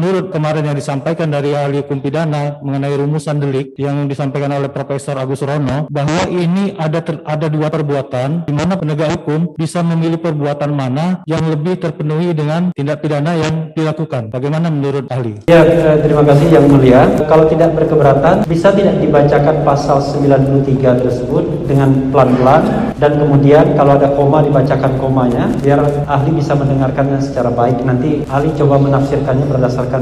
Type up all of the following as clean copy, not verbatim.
Menurut kemarin yang disampaikan dari ahli hukum pidana mengenai rumusan delik yang disampaikan oleh Profesor Agus Rono, bahwa ini ada dua perbuatan di mana penegak hukum bisa memilih perbuatan mana yang lebih terpenuhi dengan tindak pidana yang dilakukan. Bagaimana menurut ahli? Ya, terima kasih Yang Mulia. Kalau tidak berkeberatan, bisa tidak dibacakan pasal 93 tersebut dengan pelan-pelan, dan kemudian kalau ada koma dibacakan komanya biar ahli bisa mendengarkannya secara baik. Nanti ahli coba menafsirkannya berdasarkan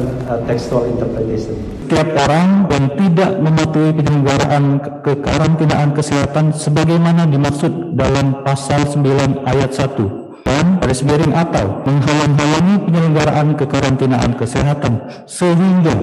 textual interpretation. Setiap orang yang tidak mematuhi penyelenggaraan kekarantinaan kesehatan sebagaimana dimaksud dalam pasal 9 ayat 1 dan garis miring atau menghalang-halangi penyelenggaraan kekarantinaan kesehatan sehingga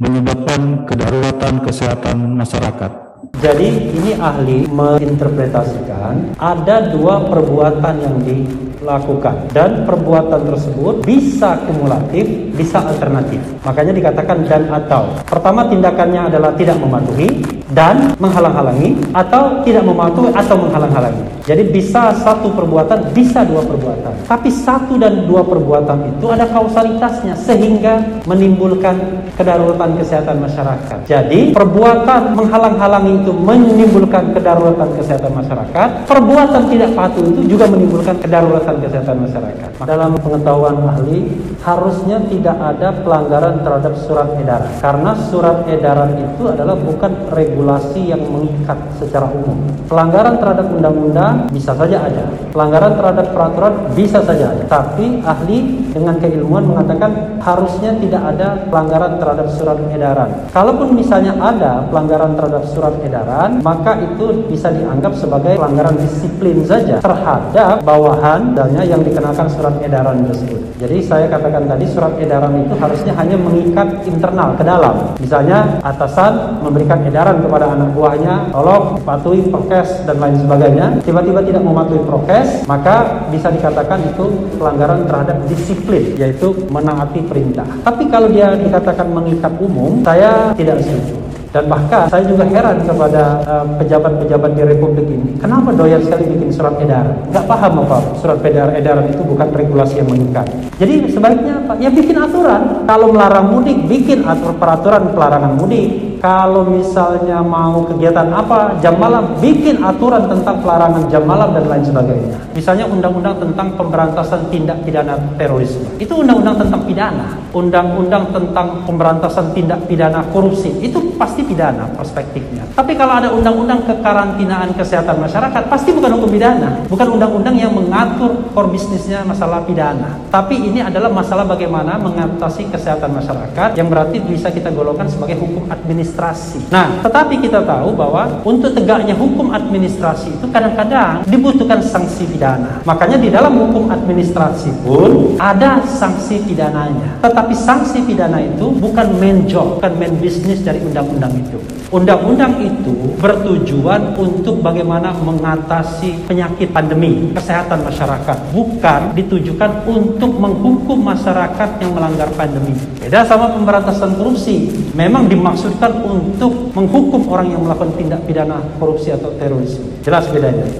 menyebabkan kedaruratan kesehatan masyarakat. Jadi ini ahli menginterpretasikan ada dua perbuatan yang dilakukan dan perbuatan tersebut bisa kumulatif, bisa alternatif. Makanya dikatakan dan atau. Pertama tindakannya adalah tidak mematuhi dan menghalang-halangi, atau tidak mematuhi atau menghalang-halangi. Jadi bisa satu perbuatan, bisa dua perbuatan. Tapi satu dan dua perbuatan itu ada kausalitasnya sehingga menimbulkan kedaruratan kesehatan masyarakat. Jadi perbuatan menghalang-halangi itu menimbulkan kedaruratan kesehatan masyarakat. Perbuatan tidak patuh itu juga menimbulkan kedaruratan kesehatan masyarakat. Dalam pengetahuan ahli, harusnya tidak ada pelanggaran terhadap surat edaran. Karena surat edaran itu adalah bukan regulasi yang mengikat secara umum. Pelanggaran terhadap undang-undang bisa saja ada. Pelanggaran terhadap peraturan bisa saja ada. Tapi ahli dengan keilmuan mengatakan harusnya tidak ada pelanggaran terhadap surat edaran. Kalaupun misalnya ada pelanggaran terhadap surat edaran, maka itu bisa dianggap sebagai pelanggaran disiplin saja terhadap bawahan misalnya yang dikenakan surat edaran tersebut. Jadi saya katakan tadi surat edaran itu harusnya hanya mengikat internal ke dalam. Misalnya atasan memberikan edaran kepada anak buahnya, tolong patuhi prokes dan lain sebagainya. Tiba-tiba tidak mematuhi prokes, maka bisa dikatakan itu pelanggaran terhadap disiplin, yaitu menaati perintah. Tapi kalau dia dikatakan mengikat umum, saya tidak setuju. Dan bahkan saya juga heran kepada pejabat-pejabat di Republik ini. Kenapa doyan sekali bikin surat edaran? Nggak paham apa surat edaran itu bukan regulasi yang mengikat. Jadi sebaiknya apa? Ya bikin aturan. Kalau melarang mudik, bikin peraturan pelarangan mudik. Kalau misalnya mau kegiatan apa, jam malam, bikin aturan tentang pelarangan jam malam dan lain sebagainya. Misalnya undang-undang tentang pemberantasan tindak pidana terorisme. Itu undang-undang tentang pidana. Undang-undang tentang pemberantasan tindak pidana korupsi. Itu pasti pidana perspektifnya. Tapi kalau ada undang-undang kekarantinaan kesehatan masyarakat, pasti bukan hukum pidana. Bukan undang-undang yang mengatur core bisnisnya masalah pidana. Tapi ini adalah masalah bagaimana mengatasi kesehatan masyarakat, yang berarti bisa kita golongkan sebagai hukum administrasi. Nah, tetapi kita tahu bahwa untuk tegaknya hukum administrasi itu kadang-kadang dibutuhkan sanksi pidana. Makanya di dalam hukum administrasi pun ada sanksi pidananya. Tetapi sanksi pidana itu bukan main job, bukan main business dari undang-undang itu. Undang-undang itu bertujuan untuk bagaimana mengatasi penyakit pandemi, kesehatan masyarakat, bukan ditujukan untuk menghukum masyarakat yang melanggar pandemi. Beda sama pemberantasan korupsi, memang dimaksudkan untuk menghukum orang yang melakukan tindak pidana korupsi atau terorisme. Jelas bedanya.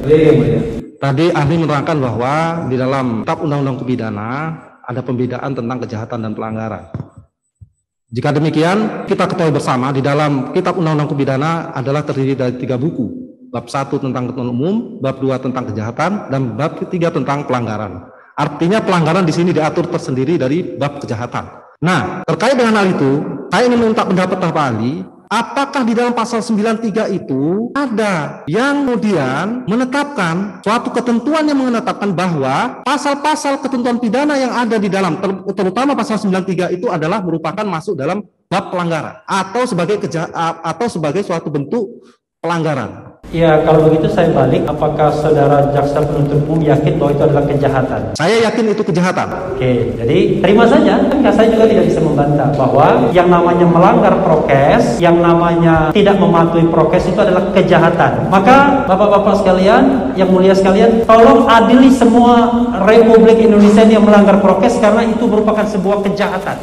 Tadi ahli menerangkan bahwa di dalam kitab undang-undang pidana ada pembedaan tentang kejahatan dan pelanggaran. Jika demikian, kita ketahui bersama di dalam kitab undang-undang pidana adalah terdiri dari 3 buku. Bab 1 tentang ketentuan umum, bab 2 tentang kejahatan, dan bab 3 tentang pelanggaran. Artinya pelanggaran di sini diatur tersendiri dari bab kejahatan. Nah, terkait dengan hal itu, saya ingin meminta pendapat Pak ahli, apakah di dalam pasal 93 itu ada yang kemudian menetapkan suatu ketentuan yang menetapkan bahwa pasal-pasal ketentuan pidana yang ada di dalam, terutama pasal 93 itu adalah merupakan masuk dalam bab pelanggaran atau sebagai suatu bentuk pelanggaran. Ya, kalau begitu saya balik, apakah saudara jaksa penuntut umum yakin bahwa itu adalah kejahatan? Saya yakin itu kejahatan. Oke, jadi terima saja, kan saya juga tidak bisa membantah bahwa yang namanya melanggar prokes, yang namanya tidak mematuhi prokes itu adalah kejahatan. Maka bapak-bapak sekalian, yang mulia sekalian, tolong adili semua Republik Indonesia yang melanggar prokes karena itu merupakan sebuah kejahatan.